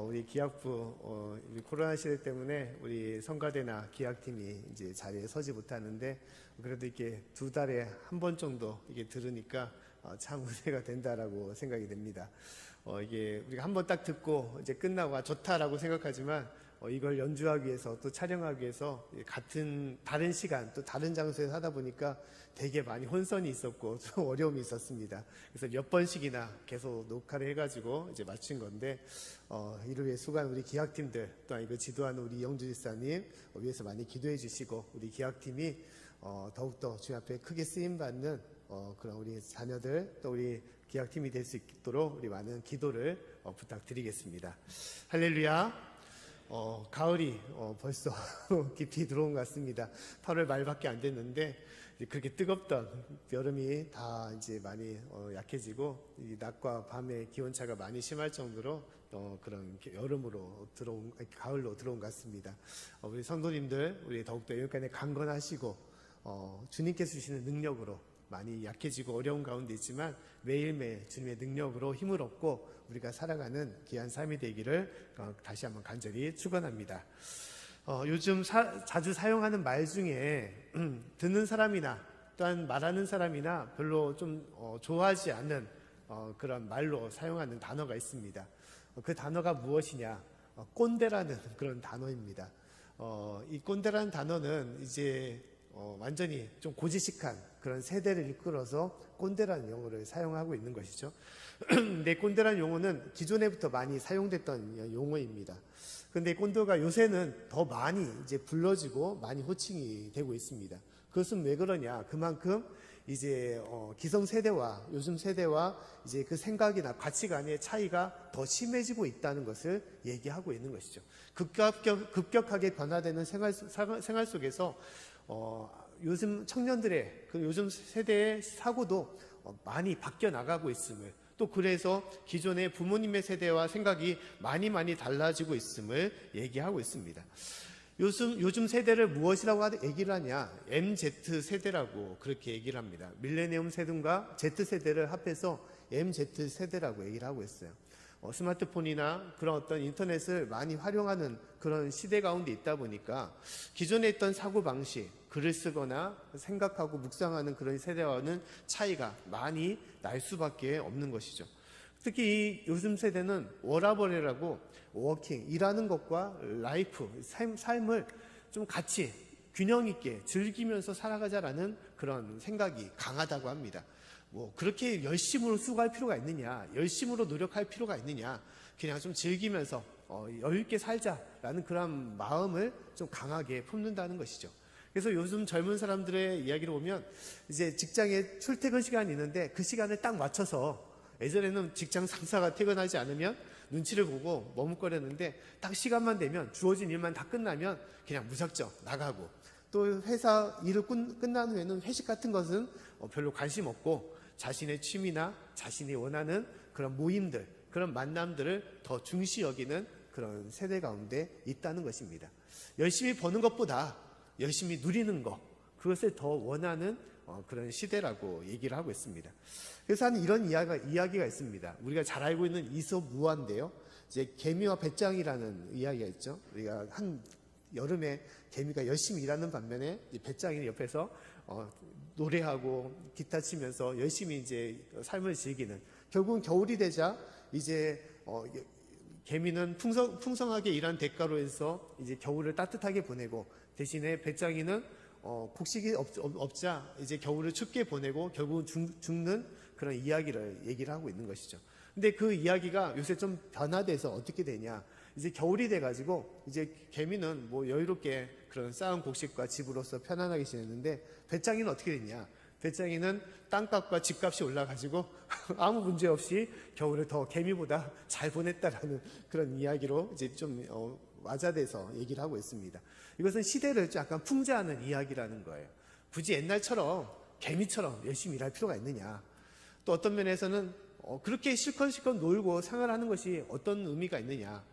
우리 기악부 우리 코로나 시대 때문에 우리 성가대나 기악팀이 이제 자리에 서지 못하는데 그래도 이렇게 2달에 한 번 정도 이게 들으니까 참 은혜가 된다라고 생각이 됩니다. 이게 우리가 한 번 딱 듣고 이제 끝나고 좋다라고 생각하지만 이걸 연주하기 위해서 또 촬영하기 위해서 같은 다른 시간 또 다른 장소에서 하다 보니까 되게 많이 혼선이 있었고 좀 어려움이 있었습니다. 그래서 몇 번씩이나 계속 녹화를 해가지고 이제 마친 건데 이를 위해 수고한 우리 기악팀들 또한 이거 지도하는 우리 이영주 집사님 위해서 많이 기도해 주시고 우리 기악팀이 더욱더 주님 앞에 크게 쓰임받는 그런 우리 자녀들 또 우리 기악팀이 될 수 있도록 우리 많은 기도를 부탁드리겠습니다. 할렐루야. 가을이 벌써 깊이 들어온 것 같습니다. 8월 말밖에 안 됐는데 그렇게 뜨겁던 여름이 다 이제 많이 약해지고 이 낮과 밤의 기온차가 많이 심할 정도로 그런 여름으로 가을로 들어온 것 같습니다. 우리 성도님들 우리 더욱더 여기까지 강건하시고 주님께서 주시는 능력으로 많이 약해지고 어려운 가운데 있지만 매일매일 주님의 능력으로 힘을 얻고 우리가 살아가는 귀한 삶이 되기를 다시 한번 간절히 축원합니다. 요즘 자주 사용하는 말 중에 듣는 사람이나 또한 말하는 사람이나 별로 좀 좋아하지 않는 그런 말로 사용하는 단어가 있습니다. 그 단어가 무엇이냐? 꼰대라는 그런 단어입니다. 이 꼰대라는 단어는 이제 완전히 좀 고지식한 그런 세대를 이끌어서 꼰대라는 용어를 사용하고 있는 것이죠. 근데 꼰대라는 용어는 기존에부터 많이 사용됐던 용어입니다. 근데 꼰대가 요새는 더 많이 이제 불러지고 많이 호칭이 되고 있습니다. 그것은 왜 그러냐? 그만큼 이제 기성 세대와 요즘 세대와 이제 그 생각이나 가치관의 차이가 더 심해지고 있다는 것을 얘기하고 있는 것이죠. 급격하게 변화되는 생활 속에서 요즘 청년들의 그 요즘 세대의 사고도 많이 바뀌어 나가고 있음을 또 그래서 기존의 부모님의 세대와 생각이 많이 달라지고 있음을 얘기하고 있습니다. 요즘 세대를 무엇이라고 얘기를 하냐? MZ 세대라고 그렇게 얘기를 합니다. 밀레니엄 세대과 Z 세대를 합해서 MZ 세대라고 얘기를 하고 있어요. 스마트폰이나 그런 어떤 인터넷을 많이 활용하는 그런 시대 가운데 있다 보니까 기존에 있던 사고방식, 글을 쓰거나 생각하고 묵상하는 그런 세대와는 차이가 많이 날 수밖에 없는 것이죠. 특히 이 요즘 세대는 워라버레라고 워킹, 일하는 것과 라이프, 삶을 좀 같이 균형 있게 즐기면서 살아가자라는 그런 생각이 강하다고 합니다. 그렇게 열심으로 수고할 필요가 있느냐, 열심으로 노력할 필요가 있느냐, 그냥 좀 즐기면서 여유있게 살자라는 그런 마음을 좀 강하게 품는다는 것이죠. 그래서 요즘 젊은 사람들의 이야기를 보면 이제 직장에 출퇴근 시간이 있는데 그 시간을 딱 맞춰서 예전에는 직장 상사가 퇴근하지 않으면 눈치를 보고 머뭇거렸는데 딱 시간만 되면 주어진 일만 다 끝나면 그냥 무작정 나가고 또 회사 일을 끝난 후에는 회식 같은 것은 별로 관심 없고 자신의 취미나 자신이 원하는 그런 모임들, 그런 만남들을 더 중시 여기는 그런 세대 가운데 있다는 것입니다. 열심히 버는 것보다 열심히 누리는 것, 그것을 더 원하는 그런 시대라고 얘기를 하고 있습니다. 그래서 한 이런 이야기가 있습니다. 우리가 잘 알고 있는 이솝무화인데요. 이제 개미와 배짱이라는 이야기가 있죠. 우리가 한 여름에 개미가 열심히 일하는 반면에 배짱이는 옆에서 노래하고 기타 치면서 열심히 이제 삶을 즐기는, 결국은 겨울이 되자 이제 개미는 풍성하게 일한 대가로 해서 이제 겨울을 따뜻하게 보내고 대신에 배짱이는 곡식이 없자 이제 겨울을 춥게 보내고 결국은 죽는 그런 얘기를 하고 있는 것이죠. 근데 그 이야기가 요새 좀 변화돼서 어떻게 되냐? 이제 겨울이 돼가지고 이제 개미는 여유롭게 그런 쌓은 곡식과 집으로서 편안하게 지냈는데 배짱이는 어떻게 됐냐? 배짱이는 땅값과 집값이 올라가지고 아무 문제 없이 겨울을 더 개미보다 잘 보냈다라는 그런 이야기로 이제 좀 와자돼서 얘기를 하고 있습니다. 이것은 시대를 약간 풍자하는 이야기라는 거예요. 굳이 옛날처럼 개미처럼 열심히 일할 필요가 있느냐? 또 어떤 면에서는 그렇게 실컷 놀고 생활하는 것이 어떤 의미가 있느냐?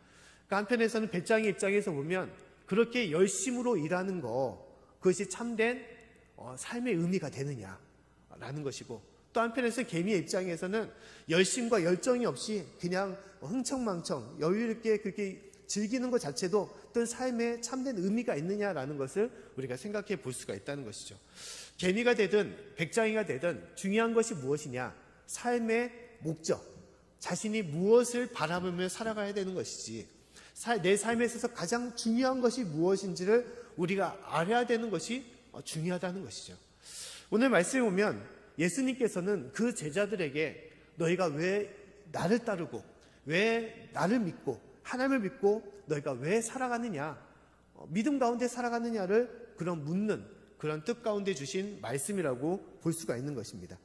그러니까 한편에서는 배짱이 입장에서 보면 그렇게 열심으로 일하는 거, 그것이 참된 삶의 의미가 되느냐라는 것이고, 또 한편에서 개미의 입장에서는 열심과 열정이 없이 그냥 흥청망청 여유 있게 그렇게 즐기는 것 자체도 어떤 삶에 참된 의미가 있느냐라는 것을 우리가 생각해 볼 수가 있다는 것이죠. 개미가 되든 백장이가 되든 중요한 것이 무엇이냐? 삶의 목적, 자신이 무엇을 바라보며 살아가야 되는 것이지, 내 삶에 있어서 가장 중요한 것이 무엇인지를 우리가 알아야 되는 것이 중요하다는 것이죠. 오늘 말씀에 보면 예수님께서는 그 제자들에게 너희가 왜 나를 따르고 왜 나를 믿고 하나님을 믿고 너희가 왜 살아가느냐, 믿음 가운데 살아가느냐를 그런 묻는 그런 뜻 가운데 주신 말씀이라고 볼 수가 있는 것입니다.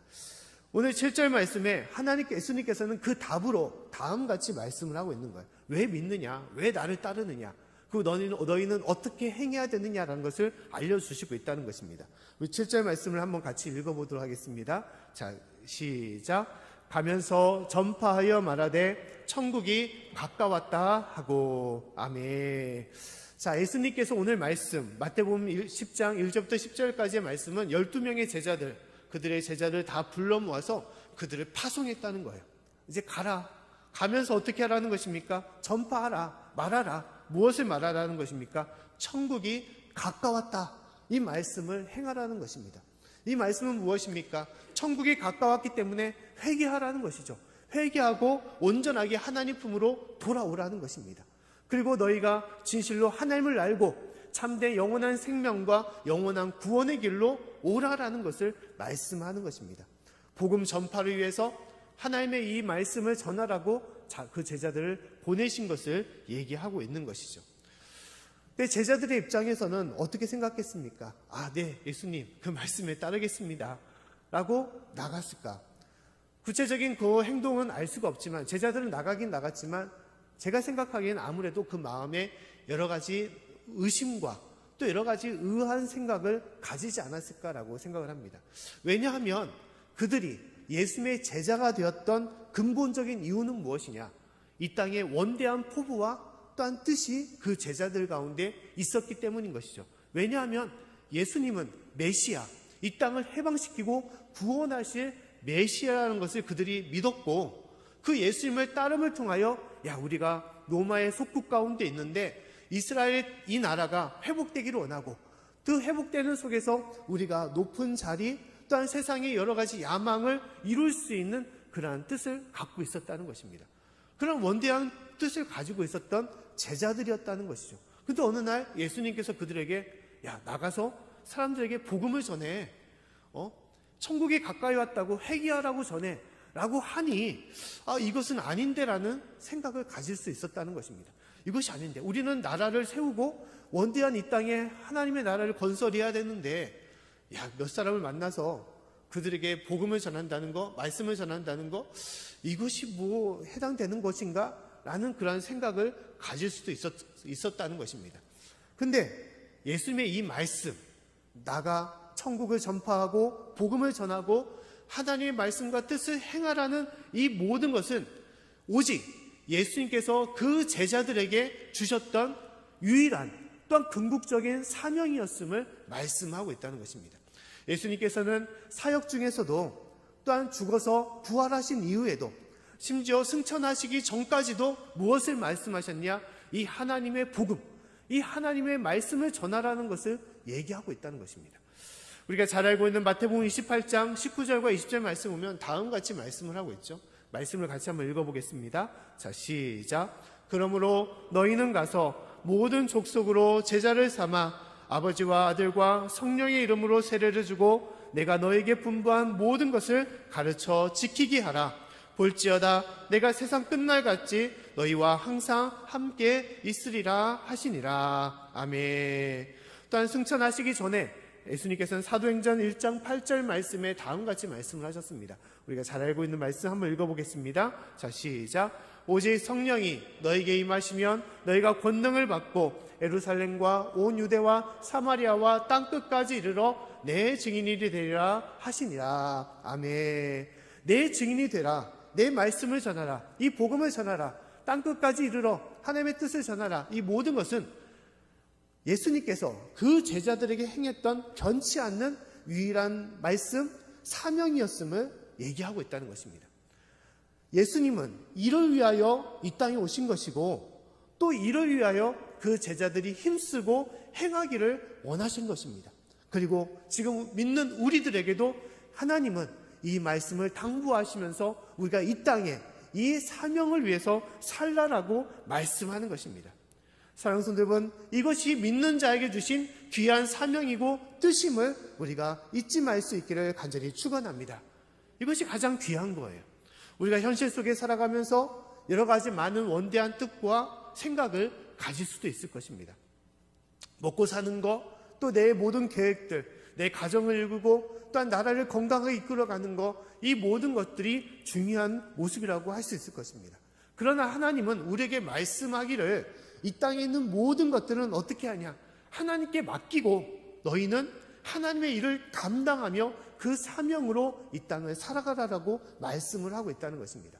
오늘 7절 말씀에 예수님께서는 그 답으로 다음같이 말씀을 하고 있는 거예요. 왜 믿느냐, 왜 나를 따르느냐, 그리고 너희는 어떻게 행해야 되느냐라는 것을 알려주시고 있다는 것입니다. 우리 7절 말씀을 한번 같이 읽어보도록 하겠습니다. 자, 시작. 가면서 전파하여 말하되 천국이 가까웠다 하고. 아멘. 자, 예수님께서 오늘 말씀 마태복음 10장 1절부터 10절까지의 말씀은 12명의 제자들, 그들의 제자를 다 불러 모아서 그들을 파송했다는 거예요. 이제 가면서 어떻게 하라는 것입니까? 전파하라, 말하라. 무엇을 말하라는 것입니까? 천국이 가까웠다. 이 말씀을 행하라는 것입니다. 이 말씀은 무엇입니까? 천국이 가까웠기 때문에 회개하라는 것이죠. 회개하고 온전하게 하나님 품으로 돌아오라는 것입니다. 그리고 너희가 진실로 하나님을 알고 참된 영원한 생명과 영원한 구원의 길로 오라라는 것을 말씀하는 것입니다. 복음 전파를 위해서 하나님의 이 말씀을 전하라고 그 제자들을 보내신 것을 얘기하고 있는 것이죠. 근데 제자들의 입장에서는 어떻게 생각했습니까? 네, 예수님, 그 말씀에 따르겠습니다 라고 나갔을까? 구체적인 그 행동은 알 수가 없지만, 제자들은 나가긴 나갔지만 제가 생각하기에는 아무래도 그 마음에 여러 가지 의심과 또 여러 가지 의아한 생각을 가지지 않았을까라고 생각을 합니다. 왜냐하면 그들이 예수님의 제자가 되었던 근본적인 이유는 무엇이냐? 이 땅의 원대한 포부와 또한 뜻이 그 제자들 가운데 있었기 때문인 것이죠. 왜냐하면 예수님은 메시아, 이 땅을 해방시키고 구원하실 메시아라는 것을 그들이 믿었고, 그 예수님을 따름을 통하여 우리가 로마의 속국 가운데 있는데 이스라엘 이 나라가 회복되기를 원하고, 그 회복되는 속에서 우리가 높은 자리, 또한 세상의 여러 가지 야망을 이룰 수 있는 그러한 뜻을 갖고 있었다는 것입니다. 그런 원대한 뜻을 가지고 있었던 제자들이었다는 것이죠. 근데 어느 날 예수님께서 그들에게 나가서 사람들에게 복음을 전해, 천국이 가까이 왔다고 회개하라고 전해 라고 하니 이것은 아닌데라는 생각을 가질 수 있었다는 것입니다. 이것이 아닌데, 우리는 나라를 세우고 원대한 이 땅에 하나님의 나라를 건설해야 되는데 몇 사람을 만나서 그들에게 복음을 전한다는 거, 말씀을 전한다는 거, 이것이 뭐 해당되는 것인가? 라는 그런 생각을 가질 수도 있었다는 것입니다. 근데 예수님의 이 말씀, 나가 천국을 전파하고 복음을 전하고 하나님의 말씀과 뜻을 행하라는 이 모든 것은 오직 예수님께서 그 제자들에게 주셨던 유일한 또한 궁극적인 사명이었음을 말씀하고 있다는 것입니다. 예수님께서는 사역 중에서도 또한 죽어서 부활하신 이후에도 심지어 승천하시기 전까지도 무엇을 말씀하셨냐? 이 하나님의 복음, 이 하나님의 말씀을 전하라는 것을 얘기하고 있다는 것입니다. 우리가 잘 알고 있는 마태복음 28장 19절과 20절 말씀 보면 다음같이 말씀을 하고 있죠. 말씀을 같이 한번 읽어보겠습니다. 자, 시작. 그러므로 너희는 가서 모든 족속으로 제자를 삼아 아버지와 아들과 성령의 이름으로 세례를 주고 내가 너에게 분부한 모든 것을 가르쳐 지키게 하라. 볼지어다 내가 세상 끝날같이 너희와 항상 함께 있으리라 하시니라. 아멘. 또한 승천하시기 전에 예수님께서는 사도행전 1장 8절 말씀에 다음같이 말씀을 하셨습니다. 우리가 잘 알고 있는 말씀 한번 읽어보겠습니다. 자, 시작. 오직 성령이 너에게 임하시면 너희가 권능을 받고 예루살렘과 온 유대와 사마리아와 땅끝까지 이르러 내 증인이 되리라 하시니라. 아멘. 내 증인이 되라. 내 말씀을 전하라. 이 복음을 전하라. 땅끝까지 이르러 하나님의 뜻을 전하라. 이 모든 것은 예수님께서 그 제자들에게 행했던 변치 않는 유일한 말씀, 사명이었음을 얘기하고 있다는 것입니다. 예수님은 이를 위하여 이 땅에 오신 것이고 또 이를 위하여 그 제자들이 힘쓰고 행하기를 원하신 것입니다. 그리고 지금 믿는 우리들에게도 하나님은 이 말씀을 당부하시면서 우리가 이 땅에 이 사명을 위해서 살라라고 말씀하는 것입니다. 사랑하는 성도 여러분, 이것이 믿는 자에게 주신 귀한 사명이고 뜻임을 우리가 잊지 말 수 있기를 간절히 축원합니다. 이것이 가장 귀한 거예요. 우리가 현실 속에 살아가면서 여러 가지 많은 원대한 뜻과 생각을 가질 수도 있을 것입니다. 먹고 사는 거, 또 내 모든 계획들, 내 가정을 이루고 또한 나라를 건강하게 이끌어가는 거, 이 모든 것들이 중요한 모습이라고 할 수 있을 것입니다. 그러나 하나님은 우리에게 말씀하기를 이 땅에 있는 모든 것들은 어떻게 하냐? 하나님께 맡기고 너희는 하나님의 일을 감당하며 그 사명으로 이 땅을 살아가라라고 말씀을 하고 있다는 것입니다.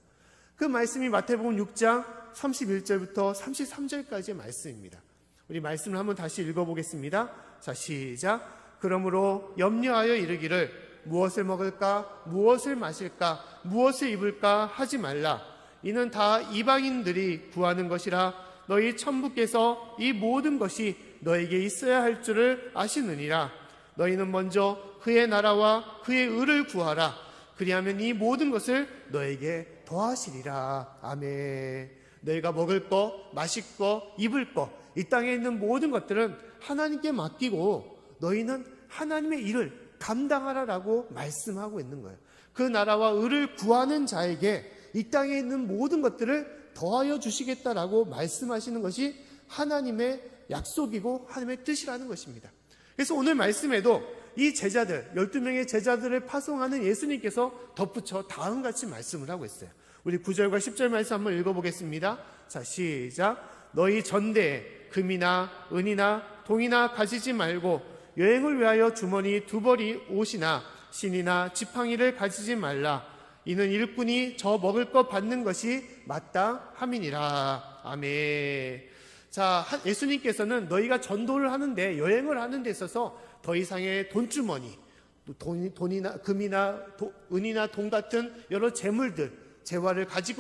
그 말씀이 마태복음 6장 31절부터 33절까지의 말씀입니다. 우리 말씀을 한번 다시 읽어보겠습니다. 자, 시작. 그러므로 염려하여 이르기를 무엇을 먹을까, 무엇을 마실까, 무엇을 입을까 하지 말라. 이는 다 이방인들이 구하는 것이라. 너희 천부께서 이 모든 것이 너에게 있어야 할 줄을 아시느니라. 너희는 먼저 그의 나라와 그의 의를 구하라. 그리하면 이 모든 것을 너에게 더하시리라. 아멘. 너희가 먹을 거, 마실 거, 입을 거, 이 땅에 있는 모든 것들은 하나님께 맡기고 너희는 하나님의 일을 감당하라라고 말씀하고 있는 거예요. 그 나라와 의를 구하는 자에게 이 땅에 있는 모든 것들을 더하여 주시겠다라고 말씀하시는 것이 하나님의 약속이고 하나님의 뜻이라는 것입니다. 그래서 오늘 말씀에도 이 제자들, 12명의 제자들을 파송하는 예수님께서 덧붙여 다음같이 말씀을 하고 있어요. 우리 9절과 10절 말씀 한번 읽어보겠습니다. 자, 시작. 너희 전대에 금이나 은이나 동이나 가지지 말고 여행을 위하여 주머니 2벌이 옷이나 신이나 지팡이를 가지지 말라. 이는 일꾼이 저 먹을 것 받는 것이 마땅함이니라. 아멘. 자, 예수님께서는 너희가 전도를 하는데, 여행을 하는 데 있어서 더 이상의 돈주머니, 돈이나 금이나 은이나 동 같은 여러 재물들, 재화를 가지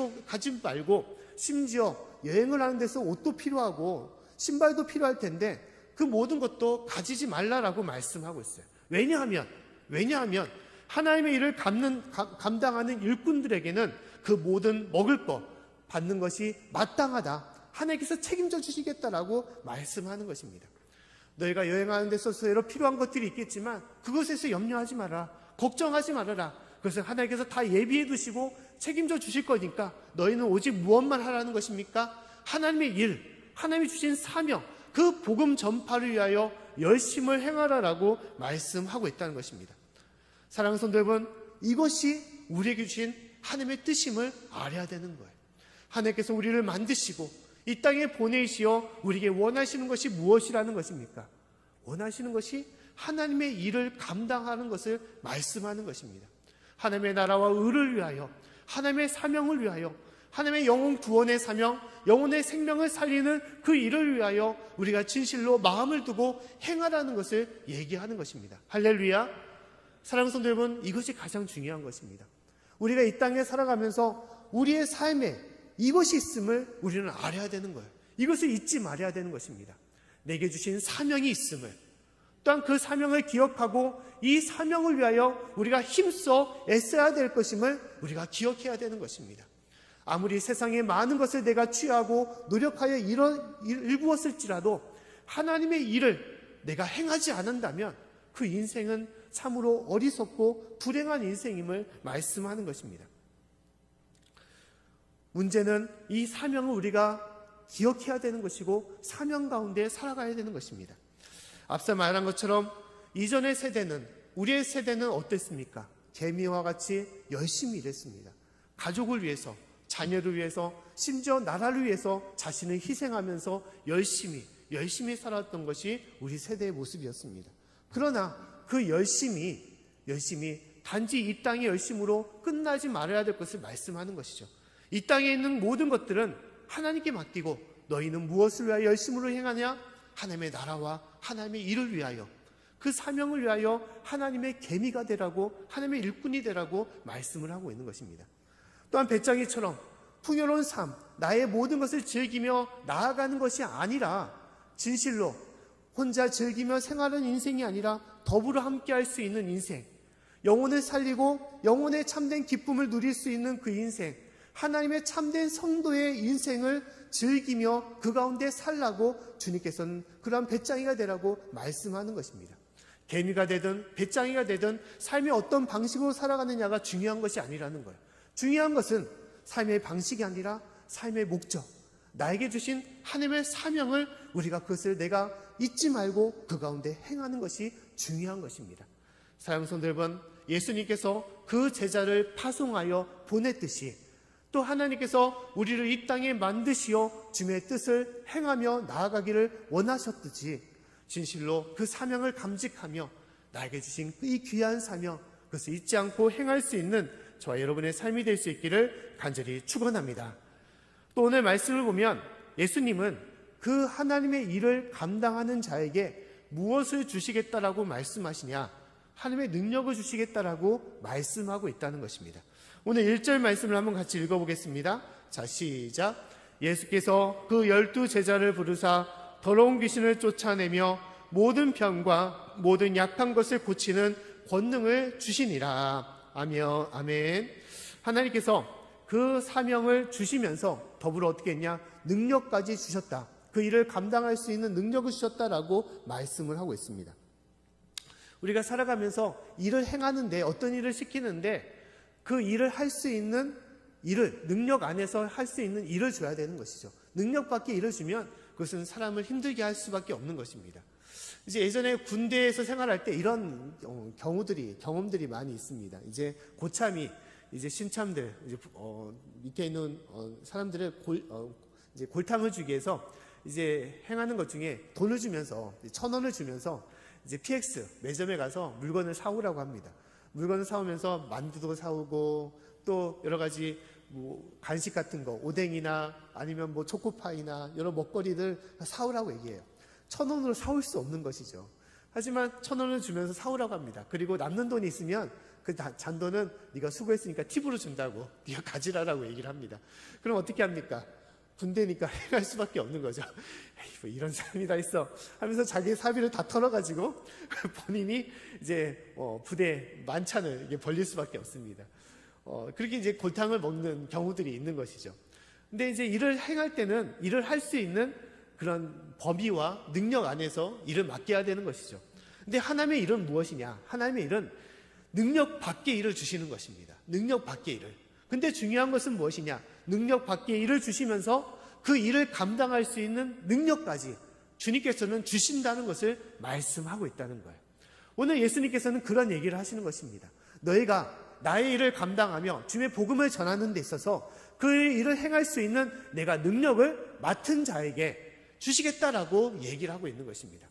말고, 심지어 여행을 하는 데서 옷도 필요하고 신발도 필요할 텐데 그 모든 것도 가지지 말라라고 말씀하고 있어요. 왜냐하면 하나님의 일을 감당하는 일꾼들에게는 그 모든 먹을 것 받는 것이 마땅하다. 하나님께서 책임져 주시겠다라고 말씀하는 것입니다. 너희가 여행하는 데 있어서 여러 필요한 것들이 있겠지만 그것에서 염려하지 마라. 걱정하지 말아라. 그것을 하나님께서 다 예비해 두시고 책임져 주실 거니까 너희는 오직 무엇만 하라는 것입니까? 하나님의 일, 하나님이 주신 사명, 그 복음 전파를 위하여 열심을 행하라라고 말씀하고 있다는 것입니다. 사랑하는 성도 여러분, 이것이 우리에게 주신 하나님의 뜻임을 알아야 되는 거예요. 하나님께서 우리를 만드시고 이 땅에 보내시어 우리에게 원하시는 것이 무엇이라는 것입니까? 원하시는 것이 하나님의 일을 감당하는 것을 말씀하는 것입니다. 하나님의 나라와 의를 위하여, 하나님의 사명을 위하여, 하나님의 영혼 구원의 사명, 영혼의 생명을 살리는 그 일을 위하여 우리가 진실로 마음을 두고 행하라는 것을 얘기하는 것입니다. 할렐루야. 사랑하는 성도 여러분, 이것이 가장 중요한 것입니다. 우리가 이 땅에 살아가면서 우리의 삶에 이것이 있음을 우리는 알아야 되는 거예요. 이것을 잊지 말아야 되는 것입니다. 내게 주신 사명이 있음을, 또한 그 사명을 기억하고 이 사명을 위하여 우리가 힘써 애써야 될 것임을 우리가 기억해야 되는 것입니다. 아무리 세상에 많은 것을 내가 취하고 노력하여 일구었을지라도 하나님의 일을 내가 행하지 않는다면 그 인생은 참으로 어리석고 불행한 인생임을 말씀하는 것입니다. 문제는 이 사명을 우리가 기억해야 되는 것이고 사명 가운데 살아가야 되는 것입니다. 앞서 말한 것처럼 이전의 세대는, 우리의 세대는 어땠습니까? 개미와 같이 열심히 일했습니다. 가족을 위해서, 자녀를 위해서, 심지어 나라를 위해서 자신을 희생하면서 열심히 살았던 것이 우리 세대의 모습이었습니다. 그러나 그 열심히 단지 이 땅의 열심으로 끝나지 말아야 될 것을 말씀하는 것이죠. 이 땅에 있는 모든 것들은 하나님께 맡기고 너희는 무엇을 위하여 열심으로 행하냐? 하나님의 나라와 하나님의 일을 위하여, 그 사명을 위하여 하나님의 계미가 되라고, 하나님의 일꾼이 되라고 말씀을 하고 있는 것입니다. 또한 배짱이처럼 풍요로운 삶, 나의 모든 것을 즐기며 나아가는 것이 아니라 진실로 혼자 즐기며 생활하는 인생이 아니라 더불어 함께할 수 있는 인생, 영혼을 살리고 영혼의 참된 기쁨을 누릴 수 있는 그 인생, 하나님의 참된 성도의 인생을 즐기며 그 가운데 살라고 주님께서는 그러한 배짱이가 되라고 말씀하는 것입니다. 개미가 되든 배짱이가 되든 삶의 어떤 방식으로 살아가느냐가 중요한 것이 아니라는 거예요. 중요한 것은 삶의 방식이 아니라 삶의 목적, 나에게 주신 하나님의 사명을 우리가 그것을 내가 잊지 말고 그 가운데 행하는 것이 중요한 것입니다. 사랑하는 성도 여러분, 예수님께서 그 제자를 파송하여 보냈듯이 또 하나님께서 우리를 이 땅에 만드시어 주님의 뜻을 행하며 나아가기를 원하셨듯이 진실로 그 사명을 감직하며 나에게 주신 이 귀한 사명, 그것을 잊지 않고 행할 수 있는 저와 여러분의 삶이 될 수 있기를 간절히 축원합니다. 또 오늘 말씀을 보면 예수님은 그 하나님의 일을 감당하는 자에게 무엇을 주시겠다라고 말씀하시냐? 하나님의 능력을 주시겠다라고 말씀하고 있다는 것입니다. 오늘 1절 말씀을 한번 같이 읽어보겠습니다. 자, 시작. 예수께서 그 12 제자를 부르사 더러운 귀신을 쫓아내며 모든 병과 모든 약한 것을 고치는 권능을 주시니라. 아멘. 하나님께서 그 사명을 주시면서 더불어 어떻게 했냐? 능력까지 주셨다. 그 일을 감당할 수 있는 능력을 주셨다라고 말씀을 하고 있습니다. 우리가 살아가면서 일을 행하는데, 어떤 일을 시키는데 그 일을 할 수 있는 일을, 능력 안에서 할 수 있는 일을 줘야 되는 것이죠. 능력 밖의 일을 주면 그것은 사람을 힘들게 할 수밖에 없는 것입니다. 이제 예전에 군대에서 생활할 때 이런 경험들이 많이 있습니다. 이제 고참이 이제 신참들, 이제 밑에 있는 사람들을 이제 골탕을 주기 위해서 이제 행하는 것 중에 돈을 주면서 1,000원을 주면서 이제 PX 매점에 가서 물건을 사오라고 합니다. 물건을 사오면서 만두도 사오고 또 여러 가지 뭐 간식 같은 거, 오뎅이나 아니면 뭐 초코파이나 여러 먹거리들 사오라고 얘기해요. 1,000원으로 사올 수 없는 것이죠. 하지만 1,000원을 주면서 사오라고 합니다. 그리고 남는 돈이 있으면 그 잔돈은 네가 수고했으니까 팁으로 준다고, 네가 가지라라고 얘기를 합니다. 그럼 어떻게 합니까? 군대니까 행할 수밖에 없는 거죠. 에이, 뭐 이런 사람이 다 있어 하면서 자기의 사비를 다 털어가지고 본인이 이제 부대 만찬을 이게 벌릴 수밖에 없습니다. 그렇게 이제 골탕을 먹는 경우들이 있는 것이죠. 근데 이제 일을 행할 때는 일을 할 수 있는 그런 범위와 능력 안에서 일을 맡겨야 되는 것이죠. 근데 하나님의 일은 무엇이냐? 하나님의 일은 능력 밖의 일을 주시는 것입니다. 능력 밖의 일을. 근데 중요한 것은 무엇이냐? 능력 밖의 일을 주시면서 그 일을 감당할 수 있는 능력까지 주님께서는 주신다는 것을 말씀하고 있다는 거예요. 오늘 예수님께서는 그런 얘기를 하시는 것입니다. 너희가 나의 일을 감당하며 주님의 복음을 전하는 데 있어서 그 일을 행할 수 있는 내가 능력을 맡은 자에게 주시겠다라고 얘기를 하고 있는 것입니다.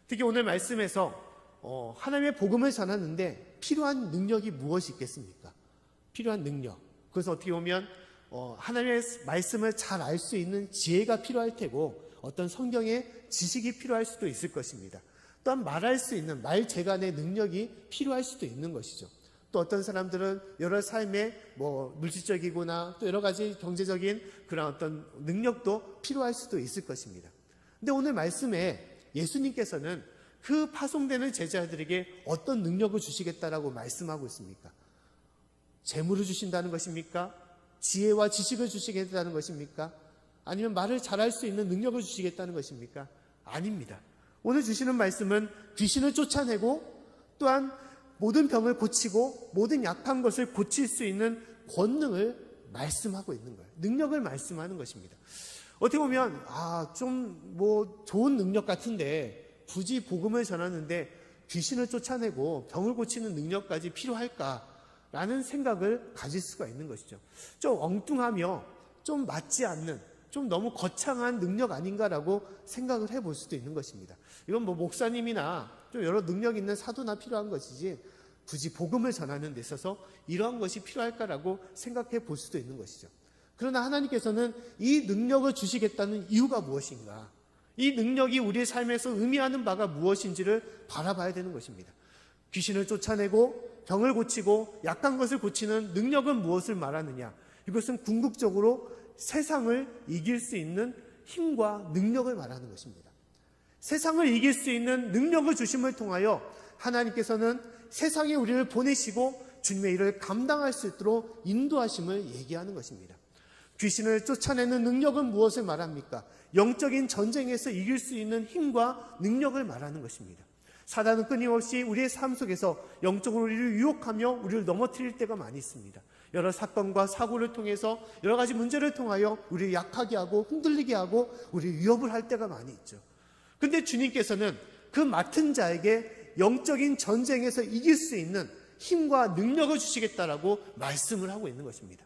특히 오늘 말씀에서 하나님의 복음을 전하는데 필요한 능력이 무엇이 있겠습니까? 필요한 능력. 그래서 어떻게 보면 하나님의 말씀을 잘 알 수 있는 지혜가 필요할 테고 어떤 성경의 지식이 필요할 수도 있을 것입니다. 또한 말할 수 있는 말재간의 능력이 필요할 수도 있는 것이죠. 또 어떤 사람들은 여러 삶의 물질적이거나 또 여러 가지 경제적인 그런 어떤 능력도 필요할 수도 있을 것입니다. 근데 오늘 말씀에 예수님께서는 그 파송되는 제자들에게 어떤 능력을 주시겠다라고 말씀하고 있습니까? 재물을 주신다는 것입니까? 지혜와 지식을 주시겠다는 것입니까? 아니면 말을 잘할 수 있는 능력을 주시겠다는 것입니까? 아닙니다. 오늘 주시는 말씀은 귀신을 쫓아내고 또한 모든 병을 고치고 모든 약한 것을 고칠 수 있는 권능을 말씀하고 있는 거예요. 능력을 말씀하는 것입니다. 어떻게 보면 좀 좋은 능력 같은데 굳이 복음을 전하는데 귀신을 쫓아내고 병을 고치는 능력까지 필요할까라는 생각을 가질 수가 있는 것이죠. 좀 엉뚱하며 좀 맞지 않는, 좀 너무 거창한 능력 아닌가라고 생각을 해볼 수도 있는 것입니다. 이건 목사님이나 좀 여러 능력 있는 사도나 필요한 것이지 굳이 복음을 전하는 데 있어서 이러한 것이 필요할까라고 생각해 볼 수도 있는 것이죠. 그러나 하나님께서는 이 능력을 주시겠다는 이유가 무엇인가? 이 능력이 우리의 삶에서 의미하는 바가 무엇인지를 바라봐야 되는 것입니다. 귀신을 쫓아내고 병을 고치고 약한 것을 고치는 능력은 무엇을 말하느냐? 이것은 궁극적으로 세상을 이길 수 있는 힘과 능력을 말하는 것입니다. 세상을 이길 수 있는 능력을 주심을 통하여 하나님께서는 세상에 우리를 보내시고 주님의 일을 감당할 수 있도록 인도하심을 얘기하는 것입니다. 귀신을 쫓아내는 능력은 무엇을 말합니까? 영적인 전쟁에서 이길 수 있는 힘과 능력을 말하는 것입니다. 사단은 끊임없이 우리의 삶 속에서 영적으로 우리를 유혹하며 우리를 넘어뜨릴 때가 많이 있습니다. 여러 사건과 사고를 통해서 여러 가지 문제를 통하여 우리를 약하게 하고 흔들리게 하고 우리를 위협을 할 때가 많이 있죠. 근데 주님께서는 그 맡은 자에게 영적인 전쟁에서 이길 수 있는 힘과 능력을 주시겠다라고 말씀을 하고 있는 것입니다.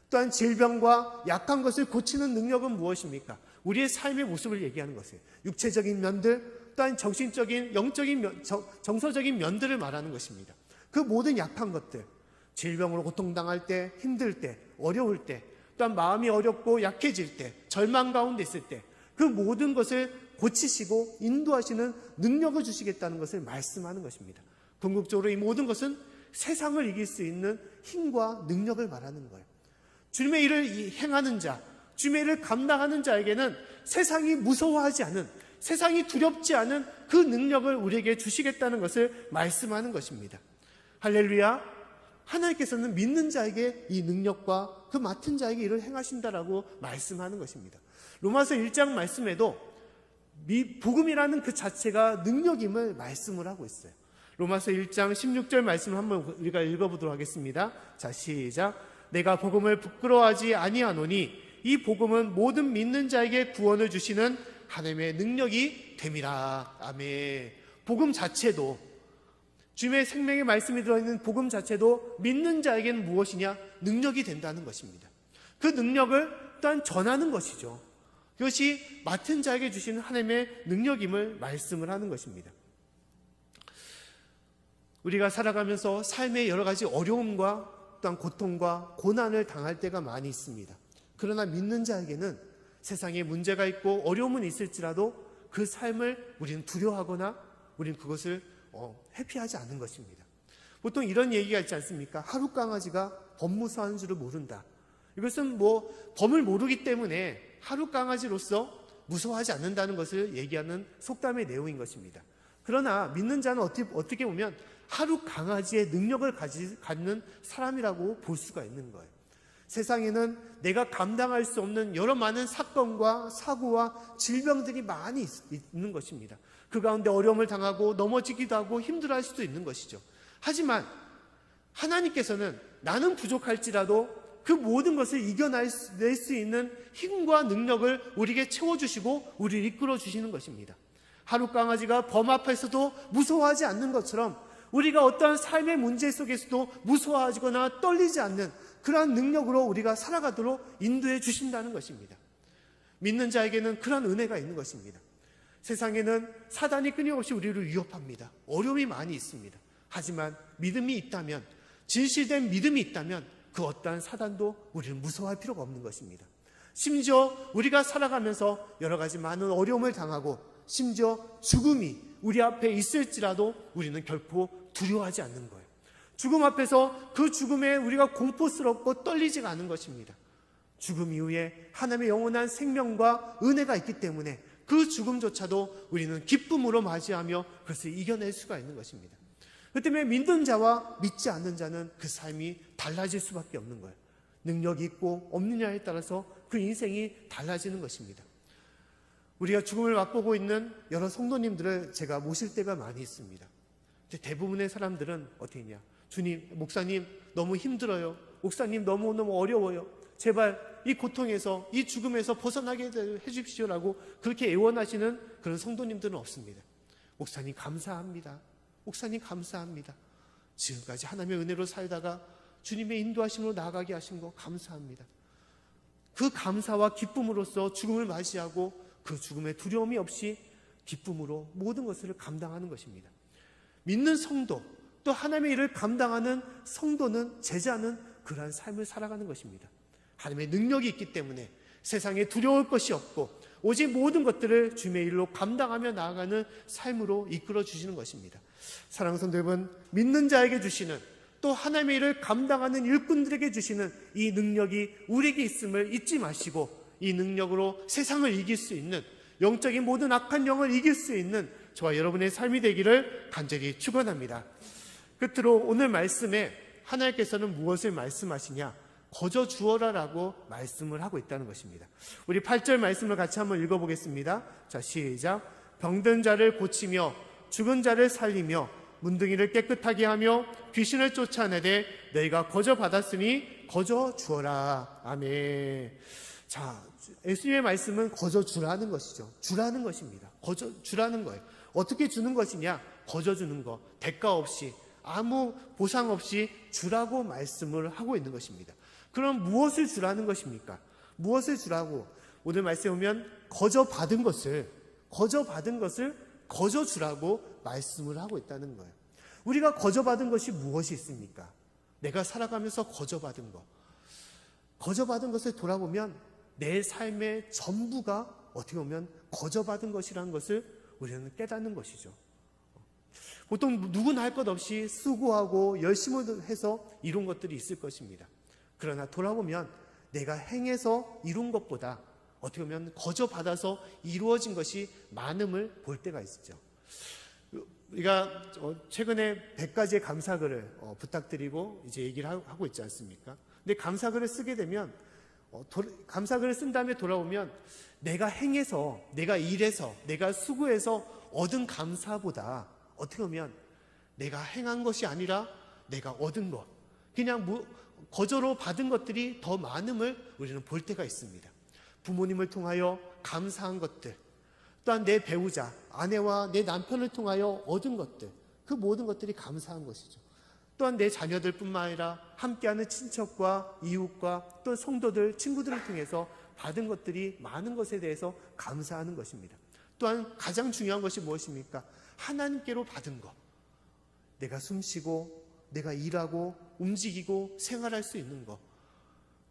또한 질병과 약한 것을 고치는 능력은 무엇입니까? 우리의 삶의 모습을 얘기하는 것이에요. 육체적인 면들, 또한 정신적인, 영적인, 정서적인 면들을 말하는 것입니다. 그 모든 약한 것들, 질병으로 고통당할 때, 힘들 때, 어려울 때, 또한 마음이 어렵고 약해질 때, 절망 가운데 있을 때, 그 모든 것을 고치시고 인도하시는 능력을 주시겠다는 것을 말씀하는 것입니다. 궁극적으로 이 모든 것은 세상을 이길 수 있는 힘과 능력을 말하는 거예요. 주님의 일을 행하는 자, 주님의 일을 감당하는 자에게는 세상이 무서워하지 않은, 세상이 두렵지 않은 그 능력을 우리에게 주시겠다는 것을 말씀하는 것입니다. 할렐루야! 하나님께서는 믿는 자에게 이 능력과 그 맡은 자에게 일을 행하신다라고 말씀하는 것입니다. 로마서 1장 말씀에도 복음이라는 그 자체가 능력임을 말씀을 하고 있어요. 로마서 1장 16절 말씀을 한번 우리가 읽어보도록 하겠습니다. 자, 시작. 내가 복음을 부끄러워하지 아니하노니 이 복음은 모든 믿는 자에게 구원을 주시는 하나님의 능력이 됨이라. 아멘. 복음 자체도, 주님의 생명의 말씀이 들어있는 복음 자체도 믿는 자에게는 무엇이냐? 능력이 된다는 것입니다. 그 능력을 또한 전하는 것이죠. 그것이 맡은 자에게 주시는 하나님의 능력임을 말씀을 하는 것입니다. 우리가 살아가면서 삶의 여러 가지 어려움과 또한 고통과 고난을 당할 때가 많이 있습니다. 그러나 믿는 자에게는 세상에 문제가 있고 어려움은 있을지라도 그 삶을 우리는 두려워하거나 우리는 그것을 회피하지 않는 것입니다. 보통 이런 얘기가 있지 않습니까? 하루 강아지가 범 무서워하는 줄을 모른다. 이것은 범을 모르기 때문에 하루 강아지로서 무서워하지 않는다는 것을 얘기하는 속담의 내용인 것입니다. 그러나 믿는 자는 어떻게 보면 하루 강아지의 능력을 갖는 사람이라고 볼 수가 있는 거예요. 세상에는 내가 감당할 수 없는 여러 많은 사건과 사고와 질병들이 많이 있는 것입니다. 그 가운데 어려움을 당하고 넘어지기도 하고 힘들어할 수도 있는 것이죠. 하지만 하나님께서는 나는 부족할지라도 그 모든 것을 이겨낼 수 있는 힘과 능력을 우리에게 채워주시고 우리를 이끌어 주시는 것입니다. 하루 강아지가 범 앞에서도 무서워하지 않는 것처럼 우리가 어떠한 삶의 문제 속에서도 무서워하거나 떨리지 않는 그러한 능력으로 우리가 살아가도록 인도해 주신다는 것입니다. 믿는 자에게는 그러한 은혜가 있는 것입니다. 세상에는 사단이 끊임없이 우리를 위협합니다. 어려움이 많이 있습니다. 하지만 믿음이 있다면, 진실된 믿음이 있다면 그 어떠한 사단도 우리를 무서워할 필요가 없는 것입니다. 심지어 우리가 살아가면서 여러 가지 많은 어려움을 당하고 심지어 죽음이 우리 앞에 있을지라도 우리는 결코 두려워하지 않는 거예요. 죽음 앞에서 그 죽음에 우리가 공포스럽고 떨리지가 않은 것입니다. 죽음 이후에 하나님의 영원한 생명과 은혜가 있기 때문에 그 죽음조차도 우리는 기쁨으로 맞이하며 그것을 이겨낼 수가 있는 것입니다. 그 때문에 믿는 자와 믿지 않는 자는 그 삶이 달라질 수밖에 없는 거예요. 능력이 있고 없느냐에 따라서 그 인생이 달라지는 것입니다. 우리가 죽음을 맛보고 있는 여러 성도님들을 제가 모실 때가 많이 있습니다. 대부분의 사람들은 어떻게 했냐? 주님, 목사님 너무 힘들어요. 목사님 너무너무 어려워요. 제발 이 고통에서, 이 죽음에서 벗어나게 해주십시오라고 그렇게 애원하시는 그런 성도님들은 없습니다. 목사님 감사합니다. 목사님 감사합니다. 지금까지 하나님의 은혜로 살다가 주님의 인도하심으로 나아가게 하신 거 감사합니다. 그 감사와 기쁨으로써 죽음을 맞이하고 그 죽음의 두려움이 없이 기쁨으로 모든 것을 감당하는 것입니다. 믿는 성도, 또 하나님의 일을 감당하는 성도는, 제자는 그러한 삶을 살아가는 것입니다. 하나님의 능력이 있기 때문에 세상에 두려울 것이 없고 오직 모든 것들을 주님의 일로 감당하며 나아가는 삶으로 이끌어 주시는 것입니다. 사랑하는 성도 여러분, 믿는 자에게 주시는, 또 하나님의 일을 감당하는 일꾼들에게 주시는 이 능력이 우리에게 있음을 잊지 마시고, 이 능력으로 세상을 이길 수 있는, 영적인 모든 악한 영을 이길 수 있는 저와 여러분의 삶이 되기를 간절히 축원합니다. 끝으로 오늘 말씀에 하나님께서는 무엇을 말씀하시냐? 거저 주어라라고 말씀을 하고 있다는 것입니다. 우리 8절 말씀을 같이 한번 읽어보겠습니다. 자, 시작. 병든 자를 고치며 죽은 자를 살리며 문둥이를 깨끗하게 하며 귀신을 쫓아내되 너희가 거저 받았으니 거저 주어라. 아멘. 자, 예수님의 말씀은 거저 주라는 것이죠. 주라는 것입니다. 거저 주라는 거예요. 어떻게 주는 것이냐? 거저 주는 것, 대가 없이, 아무 보상 없이 주라고 말씀을 하고 있는 것입니다. 그럼 무엇을 주라는 것입니까? 무엇을 주라고? 오늘 말씀에 보면 거저 받은 것을 거저 주라고 말씀을 하고 있다는 거예요. 우리가 거저 받은 것이 무엇이 있습니까? 내가 살아가면서 거저 받은 것. 거저 받은 것을 돌아보면 내 삶의 전부가 어떻게 보면 거저 받은 것이라는 것을 우리는 깨닫는 것이죠. 보통 누구나 할 것 없이 수고하고 열심히 해서 이룬 것들이 있을 것입니다. 그러나 돌아보면 내가 행해서 이룬 것보다 어떻게 보면 거저 받아서 이루어진 것이 많음을 볼 때가 있죠. 우리가 최근에 100가지의 감사글을 부탁드리고 이제 얘기를 하고 있지 않습니까? 근데 감사글을 쓰게 되면 감사글을 쓴 다음에 돌아오면 내가 행해서, 내가 일해서, 내가 수고해서 얻은 감사보다 어떻게 보면 내가 행한 것이 아니라 내가 얻은 것, 그냥 거저로 받은 것들이 더 많음을 우리는 볼 때가 있습니다. 부모님을 통하여 감사한 것들, 또한 내 배우자, 아내와 내 남편을 통하여 얻은 것들, 그 모든 것들이 감사한 것이죠. 또한 내 자녀들뿐만 아니라 함께하는 친척과 이웃과 또 성도들, 친구들을 통해서 받은 것들이 많은 것에 대해서 감사하는 것입니다. 또한 가장 중요한 것이 무엇입니까? 하나님께로 받은 것. 내가 숨쉬고 내가 일하고 움직이고 생활할 수 있는 것,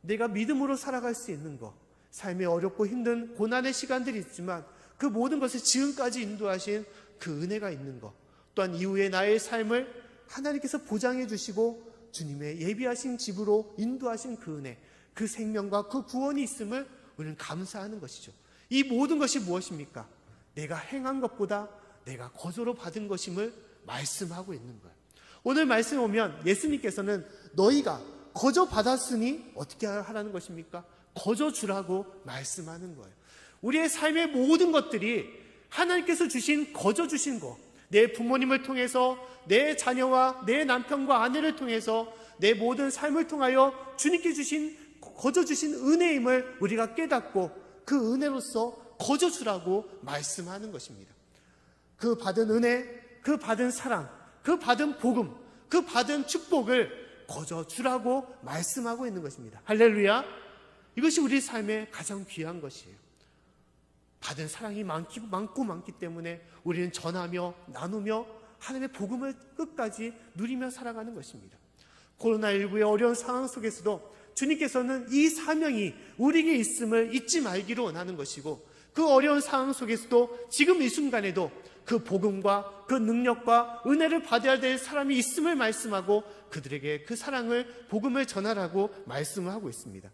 내가 믿음으로 살아갈 수 있는 것, 삶의 어렵고 힘든 고난의 시간들이 있지만 그 모든 것을 지금까지 인도하신 그 은혜가 있는 것, 또한 이후의 나의 삶을 하나님께서 보장해 주시고 주님의 예비하신 집으로 인도하신 그 은혜, 그 생명과 그 구원이 있음을 우리는 감사하는 것이죠. 이 모든 것이 무엇입니까? 내가 행한 것보다 내가 거저로 받은 것임을 말씀하고 있는 거예요. 오늘 말씀에 오면 예수님께서는 너희가 거저 받았으니 어떻게 하라는 것입니까? 거저 주라고 말씀하는 거예요. 우리의 삶의 모든 것들이 하나님께서 주신, 거저 주신 것, 내 부모님을 통해서, 내 자녀와 내 남편과 아내를 통해서, 내 모든 삶을 통하여 주님께 주신, 거저 주신 은혜임을 우리가 깨닫고 그 은혜로서 거저 주라고 말씀하는 것입니다. 그 받은 은혜, 그 받은 사랑, 그 받은 복음, 그 받은 축복을 거저 주라고 말씀하고 있는 것입니다. 할렐루야! 이것이 우리 삶의 가장 귀한 것이에요. 받은 사랑이 많고 많기 때문에 우리는 전하며 나누며 하나님의 복음을 끝까지 누리며 살아가는 것입니다. 코로나19의 어려운 상황 속에서도 주님께서는 이 사명이 우리에게 있음을 잊지 말기를 원하는 것이고, 그 어려운 상황 속에서도 지금 이 순간에도 그 복음과 그 능력과 은혜를 받아야 될 사람이 있음을 말씀하고 그들에게 그 사랑을, 복음을 전하라고 말씀을 하고 있습니다.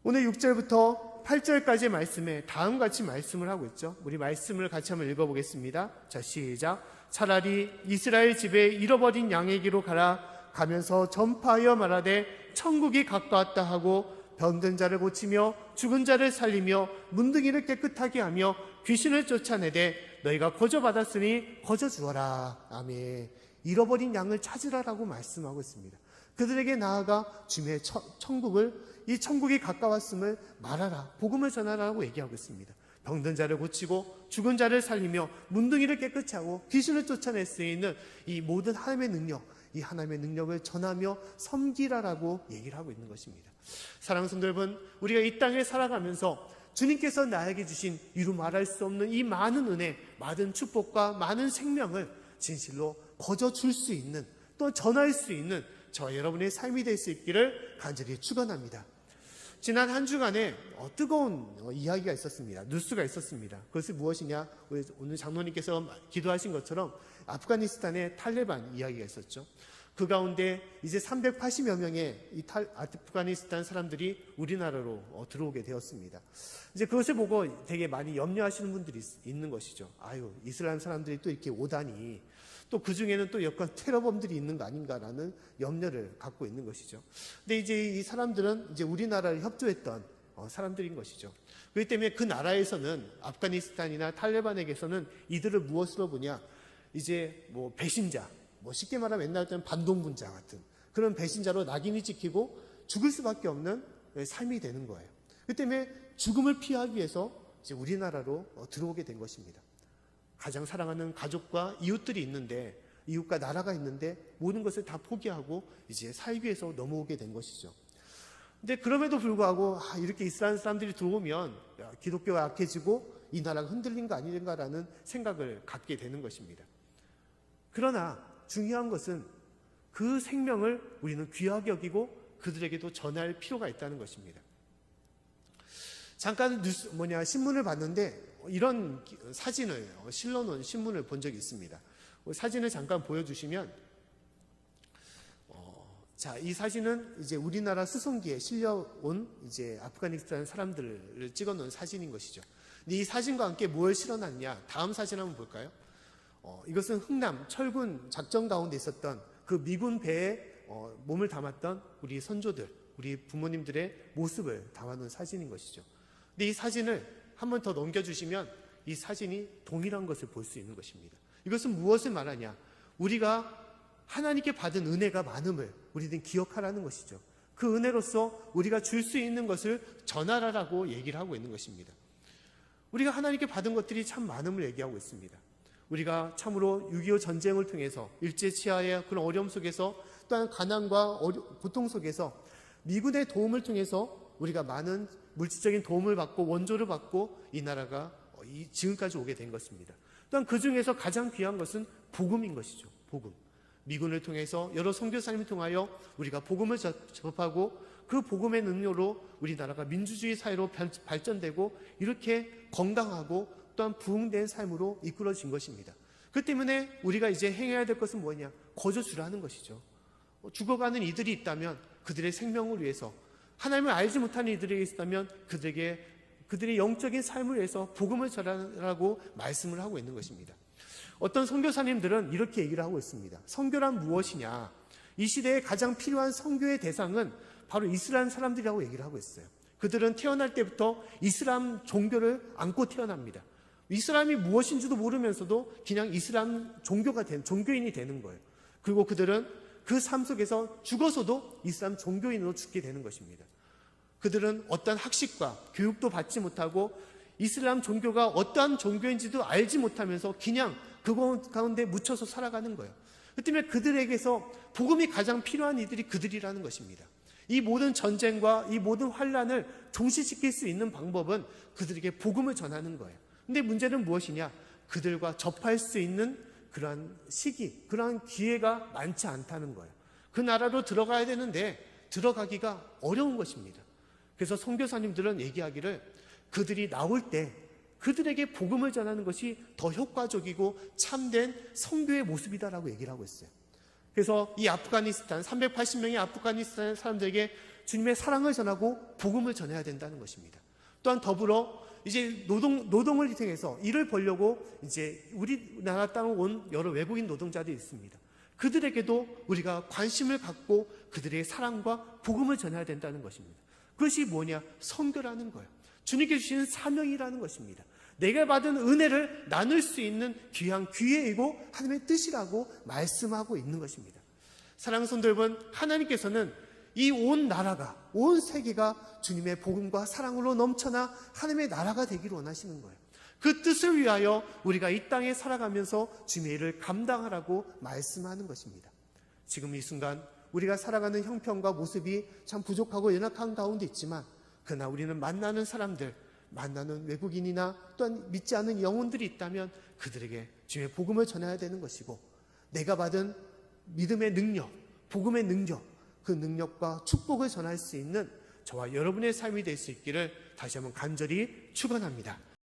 오늘 6절부터 8절까지의 말씀에 다음같이 말씀을 하고 있죠. 우리 말씀을 같이 한번 읽어보겠습니다. 자, 시작. 차라리 이스라엘 집에 잃어버린 양에게로 가면서 전파하여 말하되 천국이 가까웠다 하고 병든 자를 고치며 죽은 자를 살리며 문둥이를 깨끗하게 하며 귀신을 쫓아내되 너희가 거저 받았으니 거저 주어라. 아멘. 잃어버린 양을 찾으라라고 말씀하고 있습니다. 그들에게 나아가 주님의 천국을, 이 천국이 가까웠음을 말하라, 복음을 전하라고 얘기하고 있습니다. 병든 자를 고치고 죽은 자를 살리며 문둥이를 깨끗이 하고 귀신을 쫓아낼 수 있는 이 모든 하나님의 능력, 이 하나님의 능력을 전하며 섬기라라고 얘기를 하고 있는 것입니다. 사랑하는 성도 여러분, 우리가 이 땅에 살아가면서 주님께서 나에게 주신 이루 말할 수 없는 이 많은 은혜, 많은 축복과 많은 생명을 진실로 거저 줄 수 있는, 또 전할 수 있는 저와 여러분의 삶이 될 수 있기를 간절히 축원합니다. 지난 한 주간에 뜨거운 이야기가 있었습니다. 뉴스가 있었습니다. 그것이 무엇이냐? 오늘 장로님께서 기도하신 것처럼 아프가니스탄의 탈레반 이야기가 있었죠. 그 가운데 이제 380여 명의 이 아프가니스탄 사람들이 우리나라로 들어오게 되었습니다. 이제 그것을 보고 되게 많이 염려하시는 분들이 있는 것이죠. 아유, 이슬람 사람들이 또 이렇게 오다니, 또 그 중에는 또 여건 테러범들이 있는 거 아닌가라는 염려를 갖고 있는 것이죠. 근데 이제 이 사람들은 이제 우리나라를 협조했던 사람들인 것이죠. 그렇기 때문에 그 나라에서는, 아프가니스탄이나 탈레반에게서는 이들을 무엇으로 보냐? 이제 뭐 배신자, 쉽게 말하면 옛날 때는 반동분자 같은 그런 배신자로 낙인이 찍히고 죽을 수밖에 없는 삶이 되는 거예요. 그 때문에 죽음을 피하기 위해서 이제 우리나라로 들어오게 된 것입니다. 가장 사랑하는 가족과 이웃들이 있는데, 이웃과 나라가 있는데 모든 것을 다 포기하고 이제 살기 위해서 넘어오게 된 것이죠. 근데 그럼에도 불구하고 이렇게 이스라엘 사람들이 들어오면 기독교가 약해지고 이 나라가 흔들린 거 아닌가라는 생각을 갖게 되는 것입니다. 그러나 중요한 것은 그 생명을 우리는 귀하게 여기고 그들에게도 전할 필요가 있다는 것입니다. 잠깐 신문을 봤는데 이런 사진을 실러놓은 신문을 본 적이 있습니다. 사진을 잠깐 보여주시면, 이 사진은 이제 우리나라 수송기에 실려온 이제 아프가니스탄 사람들을 찍어놓은 사진인 것이죠. 근데 이 사진과 함께 뭘 실어놨냐? 다음 사진 한번 볼까요? 이것은 흥남 철군 작전 가운데 있었던 그 미군 배에 몸을 담았던 우리 선조들, 우리 부모님들의 모습을 담아놓은 사진인 것이죠. 근데 이 사진을 한 번 더 넘겨주시면 이 사진이 동일한 것을 볼 수 있는 것입니다. 이것은 무엇을 말하냐? 우리가 하나님께 받은 은혜가 많음을 우리는 기억하라는 것이죠. 그 은혜로서 우리가 줄 수 있는 것을 전하라라고 얘기를 하고 있는 것입니다. 우리가 하나님께 받은 것들이 참 많음을 얘기하고 있습니다. 우리가 참으로 6.25 전쟁을 통해서 일제치하의 그런 어려움 속에서, 또한 가난과 고통 속에서 미군의 도움을 통해서 우리가 많은 물질적인 도움을 받고 원조를 받고 이 나라가 지금까지 오게 된 것입니다. 또한 그 중에서 가장 귀한 것은 복음인 것이죠. 복음. 미군을 통해서 여러 선교사님을 통하여 우리가 복음을 접하고 그 복음의 능력으로 우리나라가 민주주의 사회로 발전되고 이렇게 건강하고 또한 부흥된 삶으로 이끌어진 것입니다. 그 때문에 우리가 이제 행해야 될 것은 뭐냐? 거저주라는 것이죠. 죽어가는 이들이 있다면 그들의 생명을 위해서, 하나님을 알지 못하는 이들에게 있다면 그들의 영적인 삶을 위해서 복음을 전하라고 말씀을 하고 있는 것입니다. 어떤 선교사님들은 이렇게 얘기를 하고 있습니다. 선교란 무엇이냐? 이 시대에 가장 필요한 선교의 대상은 바로 이슬람 사람들이라고 얘기를 하고 있어요. 그들은 태어날 때부터 이슬람 종교를 안고 태어납니다. 이슬람이 무엇인지도 모르면서도 그냥 이슬람 종교인이 되는 거예요. 그리고 그들은 그 삶 속에서 죽어서도 이슬람 종교인으로 죽게 되는 것입니다. 그들은 어떠한 학식과 교육도 받지 못하고 이슬람 종교가 어떠한 종교인지도 알지 못하면서 그냥 그거 가운데 묻혀서 살아가는 거예요. 그 때문에 그들에게서 복음이 가장 필요한 이들이 그들이라는 것입니다. 이 모든 전쟁과 이 모든 환란을 종식시킬 수 있는 방법은 그들에게 복음을 전하는 거예요. 근데 문제는 무엇이냐? 그들과 접할 수 있는 그러한 시기, 그러한 기회가 많지 않다는 거예요. 그 나라로 들어가야 되는데 들어가기가 어려운 것입니다. 그래서 선교사님들은 얘기하기를 그들이 나올 때 그들에게 복음을 전하는 것이 더 효과적이고 참된 선교의 모습이다라고 얘기를 하고 있어요. 그래서 이 아프가니스탄 380명의 아프가니스탄 사람들에게 주님의 사랑을 전하고 복음을 전해야 된다는 것입니다. 또한 더불어 이제 노동을 통해서 일을 벌려고 이제 우리나라 땅에 온 여러 외국인 노동자들이 있습니다. 그들에게도 우리가 관심을 갖고 그들의 사랑과 복음을 전해야 된다는 것입니다. 그것이 뭐냐? 선교라는 거예요. 주님께 주시는 사명이라는 것입니다. 내가 받은 은혜를 나눌 수 있는 귀한 기회이고 하나님의 뜻이라고 말씀하고 있는 것입니다. 사랑하는 성도 여러분, 하나님께서는 이 온 나라가, 온 세계가 주님의 복음과 사랑으로 넘쳐나 하나님의 나라가 되기를 원하시는 거예요. 그 뜻을 위하여 우리가 이 땅에 살아가면서 주님의 일을 감당하라고 말씀하는 것입니다. 지금 이 순간 우리가 살아가는 형편과 모습이 참 부족하고 연약한 가운데 있지만, 그러나 우리는 만나는 사람들, 만나는 외국인이나 또한 믿지 않는 영혼들이 있다면 그들에게 주님의 복음을 전해야 되는 것이고, 내가 받은 믿음의 능력, 복음의 능력, 그 능력과 축복을 전할 수 있는 저와 여러분의 삶이 될 수 있기를 다시 한번 간절히 축원합니다.